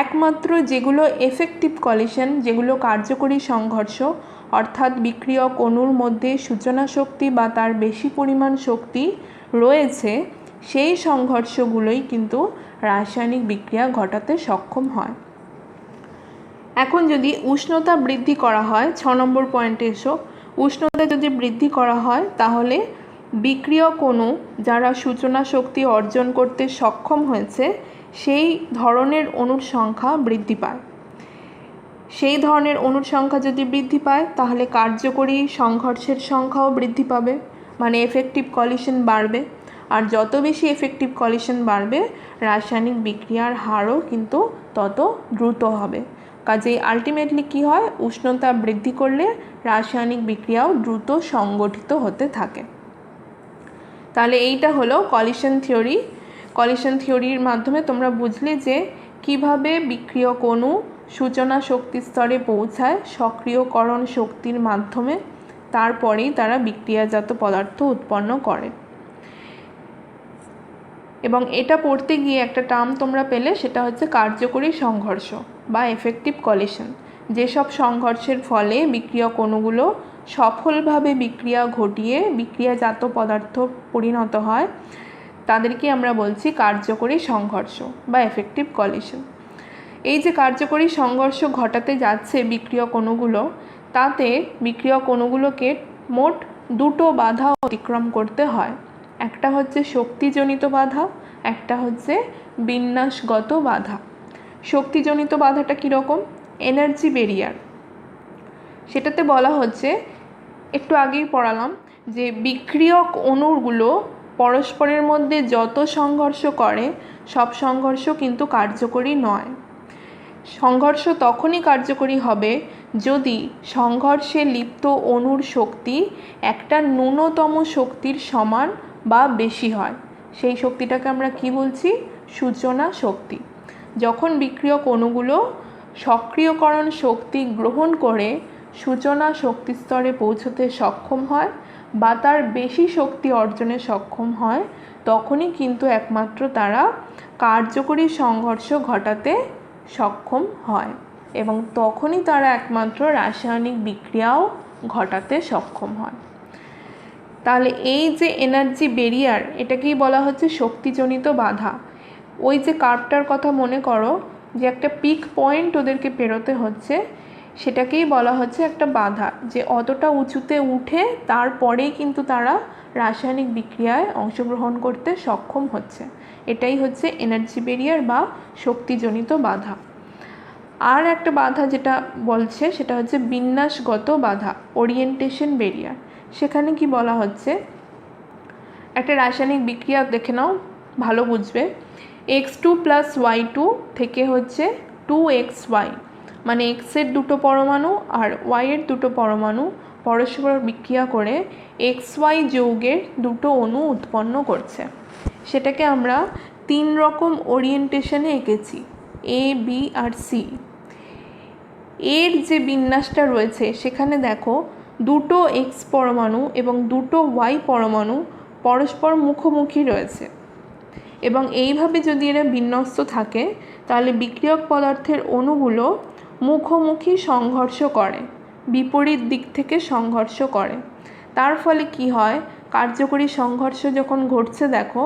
একমাত্র যেগুলো এফেক্টিভ কলিশন, যেগুলো কার্যকরী সংঘর্ষ, অর্থাৎ বিক্রিয়ক অণুর মধ্যে সূচনা শক্তি বা তার বেশি পরিমাণ শক্তি রয়েছে, সেই সংঘর্ষগুলোই কিন্তু রাসায়নিক বিক্রিয়া ঘটাতে সক্ষম হয়। এখন যদি উষ্ণতা বৃদ্ধি করা হয়, 6 নম্বর পয়েন্টে এসো, উষ্ণতা যদি বৃদ্ধি করা হয় তাহলে বিক্রিয়ক অণু যারা সূচনা শক্তি অর্জন করতে সক্ষম হয়েছে সেই ধরনের অণুর সংখ্যা বৃদ্ধি পায়। সেই ধরনের অণুর সংখ্যা যদি বৃদ্ধি পায় তাহলে কার্যকরী সংঘর্ষের সংখ্যাও বৃদ্ধি পাবে, মানে এফেক্টিভ কলিশন বাড়বে। আর যত বেশি এফেক্টিভ কলিশন বাড়বে রাসায়নিক বিক্রিয়ার হারও কিন্তু তত দ্রুত হবে। কাজেই আলটিমেটলি কি হয়, উষ্ণতা বৃদ্ধি করলে রাসায়নিক বিক্রিয়াও দ্রুত সংগঠিত হতে থাকে। তাহলে এইটা হলো কলিশন থিওরি। কলিশন থিওরির মাধ্যমে তোমরা বুঝলে যে কিভাবে বিক্রিয়ক অণু সূচনা শক্তি স্তরে পৌঁছায় সক্রিয়করণ শক্তির মাধ্যমে, তারপরেই তারা বিক্রিয়াজাত পদার্থ উৎপন্ন করে। এবং এটা পড়তে গিয়ে একটা টার্ম তোমরা পেলে, সেটা হচ্ছে কার্যকরী সংঘর্ষ বা এফেক্টিভ কলিশন। যেসব সংঘর্ষের ফলে বিক্রিয়ক অণুগুলো সফলভাবে বিক্রিয়া ঘটিয়ে বিক্রিয়াজাত পদার্থ পরিণত হয় তাদেরকে আমরা বলছি কার্যকরী সংঘর্ষ বা এফেক্টিভ কলিশন। এই যে কার্যকরী সংঘর্ষ ঘটাতে যাচ্ছে বিক্রিয়ক অণুগুলো, তাতে বিক্রিয়ক অণুগুলোকে মোট দুটো বাধা অতিক্রম করতে হয়। একটা হচ্ছে শক্তিজনিত বাধা, একটা হচ্ছে বিন্যাসগত বাধা। শক্তিজনিত বাধাটা কীরকম? Energy barrier. সেটাতে বলা হচ্ছে, একটু আগেই পড়ালাম, যে বিক্রিয়ক অণুগুলো পরস্পরের মধ্যে যত সংঘর্ষ করে সব সংঘর্ষ কিন্তু কার্যকরী নয়। সংঘর্ষ তখনই কার্যকরী হবে যদি সংঘর্ষে লিপ্ত অণুর শক্তি একটা ন্যূনতম শক্তির সমান বা বেশি হয়। সেই শক্তিটাকে আমরা কি বলছি? সূচনা শক্তি। যখন বিক্রিয়ক অণুগুলো সক্রিয়করণ শক্তি গ্রহণ করে সূচনা শক্তি স্তরে পৌঁছতে সক্ষম হয় বা তার বেশি শক্তি অর্জনে সক্ষম হয়, তখনই কিন্তু একমাত্র তারা কার্যকরী সংঘর্ষ ঘটাতে সক্ষম হয় এবং তখনই তারা একমাত্র রাসায়নিক বিক্রিয়াও ঘটাতে সক্ষম হয়। তাহলে এই যে এনার্জি ব্যারিয়ার, এটাকেই বলা হচ্ছে শক্তিজনিত বাধা। ওই যে কার্ভটার কথা মনে করো, যে একটা পিক পয়েন্ট ওদেরকে পেরোতে হচ্ছে, সেটাকেই বলা হচ্ছে একটা বাধা, যে অতটা উঁচুতে উঠে তারপরেই কিন্তু তারা রাসায়নিক বিক্রিয়ায় অংশগ্রহণ করতে সক্ষম হচ্ছে। এটাই হচ্ছে এনার্জি ব্যারিয়ার বা শক্তিজনিত বাধা। আর একটা বাধা যেটা বলছে সেটা হচ্ছে বিন্যাসগত বাধা, ওরিয়েন্টেশন ব্যারিয়ার। সেখানে কি বলা হচ্ছে, একটা রাসায়নিক বিক্রিয়া দেখে নাও, ভালো বুঝবে। x2 + y2 থেকে হচ্ছে 2xy, মানে x-এর দুটো পরমাণু আর y-এর দুটো পরমাণু পরস্পর বিক্রিয়া করে xy যৌগের দুটো অণু উৎপন্ন করছে। সেটাকে আমরা 3 রকম ওরিয়েন্টেশনে এঁকেছি, A, B আর C। এর যে বিন্যাসটা রয়েছে সেখানে দেখো দুটো x পরমাণু এবং দুটো y পরমাণু পরস্পর মুখোমুখি রয়েছে, এবং এইভাবে যদি এরা বিন্যস্ত থাকে তাহলে বিক্রিয়ক পদার্থের অণুগুলো মুখোমুখি সংঘর্ষ করে, বিপরীত দিক থেকে সংঘর্ষ করে। তার ফলে কি হয়, কার্যকরী সংঘর্ষ যখন ঘটছে দেখো,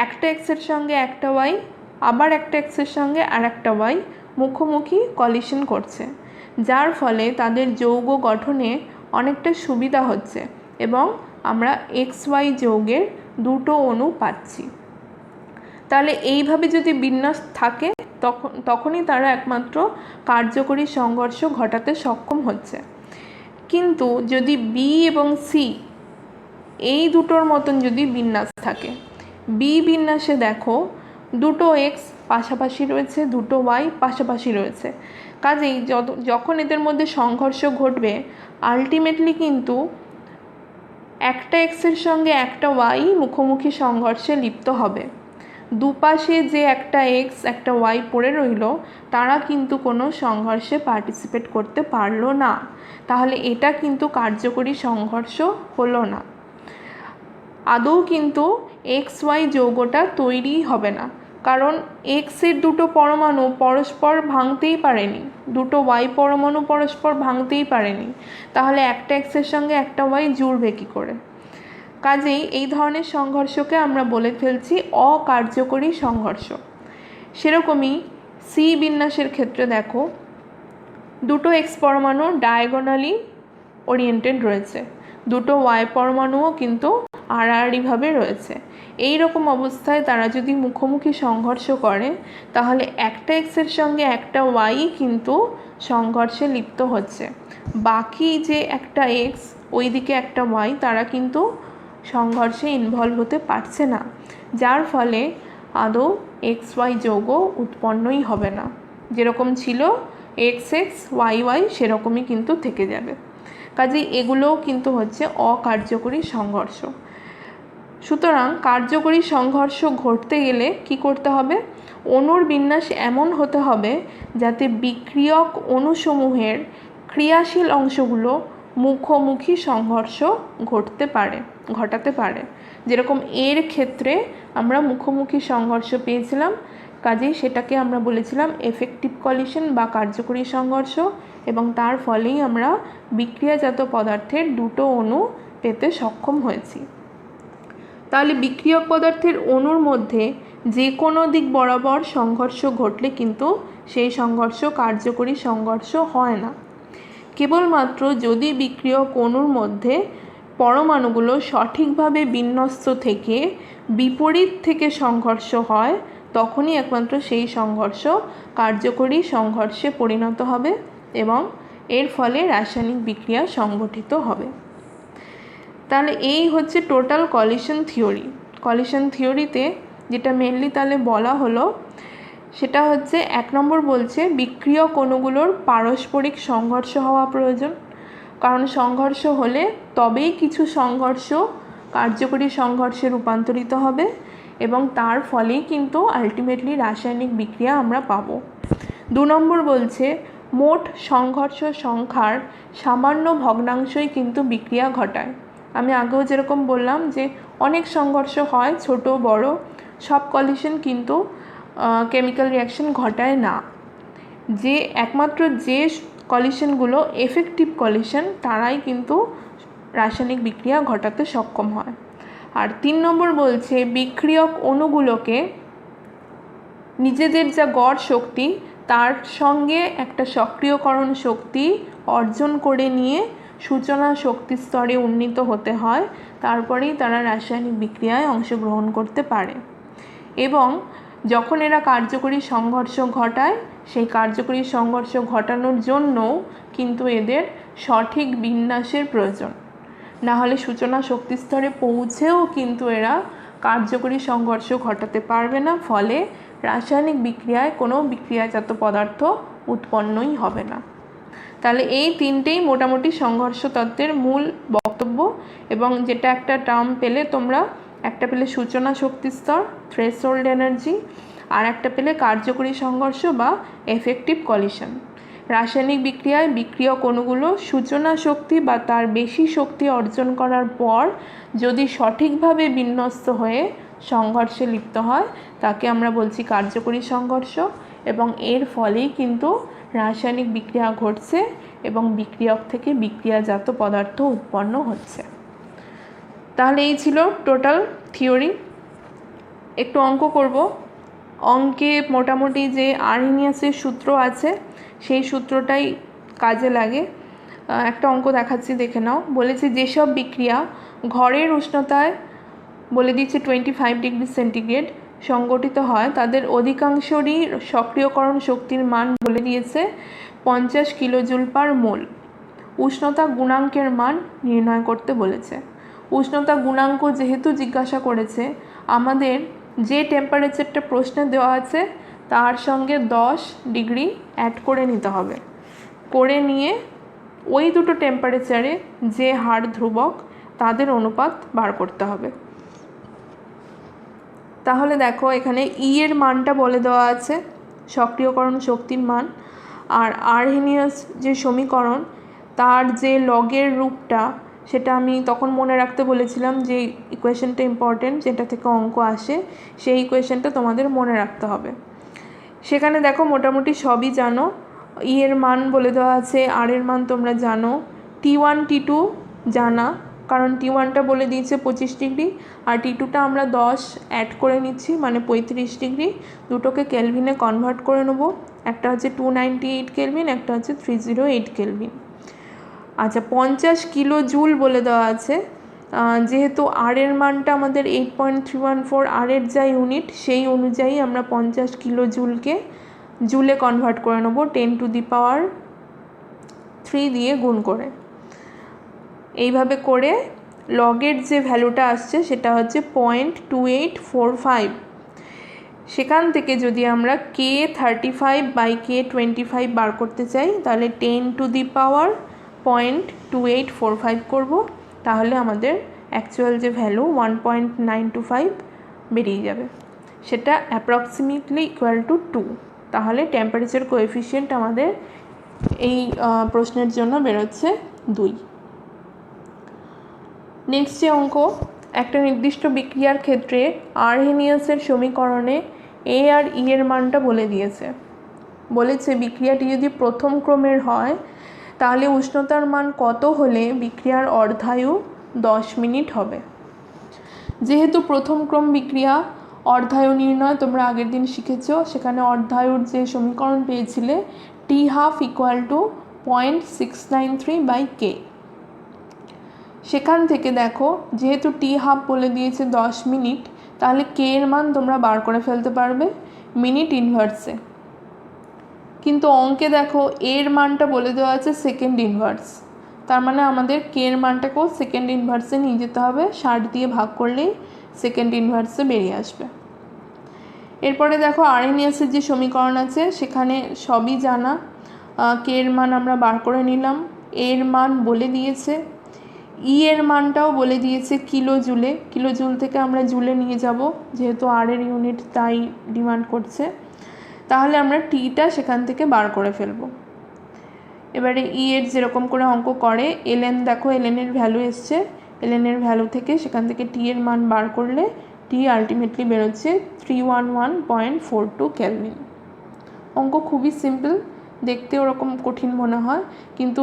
একটা এক্সের সঙ্গে একটা ওয়াই, আবার একটা এক্সের সঙ্গে আর একটা ওয়াই মুখোমুখি কলিশন করছে, যার ফলে তাদের যৌগ গঠনে অনেকটা সুবিধা হচ্ছে এবং আমরা এক্স ওয়াই যৌগের দুটো অণু পাচ্ছি। তাহলে এইভাবে যদি বিন্যাস থাকে তখনই তারা একমাত্র কার্যকরী সংঘর্ষ ঘটাতে সক্ষম হচ্ছে। কিন্তু যদি বি এবং সি এই দুটোর মতন যদি বিন্যাস থাকে, বি বিন্যাসে দেখো দুটো এক্স পাশাপাশি রয়েছে, দুটো ওয়াই পাশাপাশি রয়েছে, কাজেই যখন এদের মধ্যে সংঘর্ষ ঘটবে আলটিমেটলি কিন্তু একটা এক্সের সঙ্গে একটা ওয়াই মুখোমুখি সংঘর্ষে লিপ্ত হবে। দুপাশে যে একটা এক্স একটা ওয়াই পড়ে রইল তারা কিন্তু কোনো সংঘর্ষে পার্টিসিপেট করতে পারলো না, তাহলে এটা কিন্তু কার্যকরী সংঘর্ষ হলো না। আদৌ কিন্তু এক্স ওয়াই যৌগটা তৈরিই হবে না, কারণ এক্সের দুটো পরমাণু পরস্পর ভাঙতেই পারেনি, দুটো ওয়াই পরমাণু পরস্পর ভাঙতেই পারেনি, তাহলে একটা এক্সের সঙ্গে একটা ওয়াই জুড়বে কী করে? কাজেই এই ধরনের সংঘর্ষকে আমরা বলে ফেলছি অকার্যকরী সংঘর্ষ। সেরকমই সি বিন্যাসের ক্ষেত্রে দেখো দুটো এক্স পরমাণু ডায়াগোনালি ওরিয়েন্টেড রয়েছে, দুটো ওয়াই পরমাণুও কিন্তু আড়াআড়িভাবে রয়েছে। এই রকম অবস্থায় তারা যদি মুখোমুখি সংঘর্ষ করে তাহলে একটা এক্সের সঙ্গে একটা ওয়াই কিন্তু সংঘর্ষে লিপ্ত হচ্ছে, বাকি যে একটা এক্স ওইদিকে একটা ওয়াই তারা কিন্তু সংঘর্ষে ইনভলভ হতে পারছে না, যার ফলে আদৌ এক্স ওয়াই যৌগ উৎপন্নই হবে না। যেরকম ছিল এক্স এক্স ওয়াই ওয়াই সেরকমই কিন্তু থেকে যাবে। কাজেই এগুলোও কিন্তু হচ্ছে অকার্যকরী সংঘর্ষ। সুতরাং কার্যকরী সংঘর্ষ ঘটতে গেলে কি করতে হবে? অণুর বিন্যাস এমন হতে হবে যাতে বিক্রিয়ক অণুসমূহের ক্রিয়াশীল অংশগুলো মুখোমুখি সংঘর্ষ ঘটাতে পারে। যেরকম এর ক্ষেত্রে আমরা মুখোমুখি সংঘর্ষ পেয়েছিলাম, কাজেই সেটাকে আমরা বলেছিলাম এফেক্টিভ কলিশন বা কার্যকরী সংঘর্ষ, এবং তার ফলেই আমরা বিক্রিয়াজাত পদার্থের দুটো অণু পেতে সক্ষম হয়েছি। তাহলে বিক্রিয়ক পদার্থের অণুর মধ্যে যে কোনো দিক বরাবর সংঘর্ষ ঘটলে কিন্তু সেই সংঘর্ষ কার্যকরী সংঘর্ষ হয় না। কেবলমাত্র যদি বিক্রিয়ক অণুর মধ্যে পরমাণুগুলো সঠিকভাবে বিন্যস্ত থেকে বিপরীত থেকে সংঘর্ষ হয় তখনই একমাত্র সেই সংঘর্ষ কার্যকরী সংঘর্ষে পরিণত হবে এবং এর ফলে রাসায়নিক বিক্রিয়া সংঘটিত হবে। তাহলে এই হচ্ছে টোটাল কলিশন থিওরি। কলিশন থিওরিতে যেটা মেনলি তাহলে বলা হলো সেটা হচ্ছে 1 নম্বর বলছে বিক্রিয়ক অণুগুলোর পারস্পরিক সংঘর্ষ হওয়া প্রয়োজন, কারণ সংঘর্ষ হলে তবেই কিছু সংঘর্ষ কার্যকরী সংঘর্ষে রূপান্তরিত হবে এবং তার ফলেই কিন্তু আলটিমেটলি রাসায়নিক বিক্রিয়া আমরা পাবো। 2 নম্বর বলছে মোট সংঘর্ষ সংখ্যার সামান্য ভগ্নাংশই কিন্তু বিক্রিয়া ঘটায়। আমি আগেও যেরকম বললাম যে অনেক সংঘর্ষ হয়, ছোট বড় সব কলিশন কিন্তু কেমিক্যাল রিয়াকশন ঘটায় না। যে একমাত্র যে কলিশনগুলো এফেক্টিভ কলিশন তারাই কিন্তু রাসায়নিক বিক্রিয়া ঘটাতে সক্ষম হয়। আর 3 নম্বর বলছে বিক্রিয়ক অণুগুলোকে নিজেদের যা গড় শক্তি তার সঙ্গে একটা সক্রিয়করণ শক্তি অর্জন করে নিয়ে সূচনা শক্তি স্তরে উন্নীত হতে হয়, তারপরেই তারা রাসায়নিক বিক্রিয়ায় অংশগ্রহণ করতে পারে। এবং যখন এরা কার্যকরী সংঘর্ষ ঘটায় সেই কার্যকরী সংঘর্ষ ঘটানোর জন্যও কিন্তু এদের সঠিক বিন্যাসের প্রয়োজন, না হলে সূচনা শক্তি স্তরে পৌঁছেও কিন্তু এরা কার্যকরী সংঘর্ষ ঘটাতে পারবে না, ফলে রাসায়নিক বিক্রিয়ায় কোনো বিক্রিয়াজাত পদার্থ উৎপন্নই হবে না। তাহলে এই তিনটেই মোটামুটি সংঘর্ষ তত্ত্বের মূল বক্তব্য। এবং যেটা একটা টার্ম পেলে তোমরা, একটা পেলে সূচনা শক্তি স্তর থ্রেশহোল্ড এনার্জি, আর একটা পেলে কার্যকরী সংঘর্ষ বা এফেক্টিভ কলিশন। রাসায়নিক বিক্রিয়ায় বিক্রিয়ক অণুগুলো সূচনা শক্তি বা তার বেশি শক্তি অর্জন করার পর যদি সঠিকভাবে বিন্যস্ত হয়ে সংঘর্ষে লিপ্ত হয় তাকে আমরা বলছি কার্যকরী সংঘর্ষ, এবং এর ফলেই কিন্তু রাসায়নিক বিক্রিয়া ঘটছে এবং বিক্রিয়ক থেকে বিক্রিয়াজাত পদার্থ উৎপন্ন হচ্ছে। তাহলে এই ছিল টোটাল থিওরি। একটু অঙ্ক করব। অঙ্কে মোটামুটি যে আর্হেনিয়াসের সূত্র আছে সেই সূত্রটাই কাজে লাগে। একটা অঙ্ক দেখাচ্ছি, দেখে নাও। বলেছে যেসব বিক্রিয়া ঘরের উষ্ণতায় বলে দিচ্ছে 25 ডিগ্রি সেন্টিগ্রেড সংগঠিত হয় তাদের অধিকাংশরই সক্রিয়করণ শক্তির মান বলে দিয়েছে 50 কিলোজুল পার মোল। উষ্ণতা গুণাঙ্কের মান নির্ণয় করতে বলেছে। উষ্ণতা গুণাঙ্ক যেহেতু জিজ্ঞাসা করেছে, আমাদের যে টেম্পারেচারটা প্রশ্নে দেওয়া আছে তার সঙ্গে 10 ডিগ্রি অ্যাড করে নিতে হবে। করে নিয়ে ওই দুটো টেম্পারেচারে যে হার ধ্রুবক তাদের অনুপাত বার করতে হবে। তাহলে দেখো এখানে এর মানটা বলে দেওয়া আছে, সক্রিয়করণ শক্তির মান। আর আর্হেনিয়াস যে সমীকরণ তার যে লগের রূপটা সেটা আমি তখন মনে রাখতে বলেছিলাম, যে ইকুয়েশনটা ইম্পর্টেন্ট, যেটা থেকে অঙ্ক আসে সেই ইকুয়েশনটা তোমাদের মনে রাখতে হবে। সেখানে দেখো মোটামুটি সবই জানো। এর মান বলে দেওয়া আছে, আর এর মান তোমরা জানো। T1 T2 জানা, কারণ T1টা বলে দিয়েছে 25 ডিগ্রি আর T2টা আমরা 10 অ্যাড করে নিচ্ছি মানে 35 ডিগ্রি। দুটোকে কেলভিনে কনভার্ট করে নেব। একটা হচ্ছে 298 কেলভিন, একটা হচ্ছে 308 কেলভিন। আচ্ছা, 50 কিলো জুল বলে দেওয়া আছে। যেহেতু আর এর মানটা আমাদের 8.314, আর এর যা ইউনিট সেই অনুযায়ী আমরা 50 কিলো জুলকে জুলে কনভার্ট করে নেব 10⁻³ দিয়ে গুণ করে। এইভাবে করে লগের যে ভ্যালুটা আসছে সেটা হচ্ছে 0.2845। সেখান থেকে যদি আমরা K35/K25 বার করতে চাই তাহলে 10⁻0.2845 করব। তাহলে আমাদের অ্যাকচুয়াল যে ভ্যালু 1.925 বেরিয়ে যাবে। সেটা অ্যাপ্রক্সিমেটলি ইকুয়াল টু 2। তাহলে টেম্পারেচার কোএফিসিয়েন্ট আমাদের এই প্রশ্নের জন্য বেরোচ্ছে 2। নেক্সট যে অঙ্ক, একটা নির্দিষ্ট বিক্রিয়ার ক্ষেত্রে আর্হেনিয়াসের সমীকরণে এ আর ই এর মানটা বলে দিয়েছে। বলেছে বিক্রিয়াটি যদি প্রথম ক্রমের হয় তাহলে উষ্ণতার মান কত হলে বিক্রিয়ার অর্ধায়ু 10 মিনিট হবে। যেহেতু প্রথম ক্রম বিক্রিয়া, অর্ধায়ু নির্ণয় তোমরা আগের দিন শিখেছ। সেখানে অর্ধায়ুর যে সমীকরণ পেয়েছিলে T12 = 0.693/K। সেখান থেকে দেখো যেহেতু T12 বলে দিয়েছে 10 মিনিট, তাহলে কে এর মান তোমরা বার করে ফেলতে পারবে মিনিট ইনভার্সে। কিন্তু অঙ্কে দেখো এর মানটা বলে দেওয়া আছে সেকেন্ড ইনভার্স, তার মানে আমাদের কে এর মানটাকেও সেকেন্ড ইনভার্সে নিয়ে যেতে হবে। 60 দিয়ে ভাগ করলেই সেকেন্ড ইনভার্সে বেরিয়ে আসবে। এরপরে দেখো আর্হেনিয়াসের যে সমীকরণ আছে সেখানে সবই জানা। কে এর মান আমরা বার করে নিলাম, এর মান বলে দিয়েছে, ই এর মানটাও বলে দিয়েছে কিলো জুলে। কিলো জুল থেকে আমরা জুলে নিয়ে যাব, যেহেতু আর এর ইউনিট তাই ডিমান্ড করছে। তাহলে আমরা টিটা সেখান থেকে বার করে ফেলব। এবারে ই এর যেরকম করে অঙ্ক করে, এলএন দেখো এলএনের ভ্যালু এসছে, এলএনের ভ্যালু থেকে সেখান থেকে টি এর মান বার করলে টি আলটিমেটলি বেরোচ্ছে 311.42 কেলভিন। অঙ্ক খুবই সিম্পল, দেখতে ওরকম কঠিন মনে হয়, কিন্তু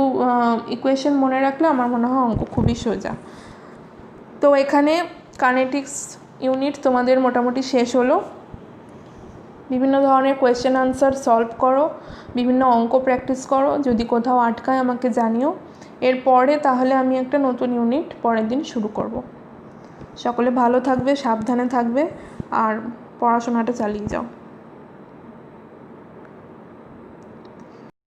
ইকুয়েশন মনে রাখলে আমার মনে হয় অঙ্ক খুবই সোজা। তো এখানে কাইনেটিক্স ইউনিট তোমাদের মোটামুটি শেষ হলো। বিভিন্ন ধরনের কোয়েশ্চেন আনসার সলভ করো, বিভিন্ন অঙ্ক প্র্যাকটিস করো। যদি কোথাও আটকায় আমাকে জানিও। এরপরে তাহলে আমি একটা নতুন ইউনিট পরের দিন শুরু করব। সকলে ভালো থাকবে, সাবধানে থাকবে আর পড়াশোনাটা চালিয়ে যাও।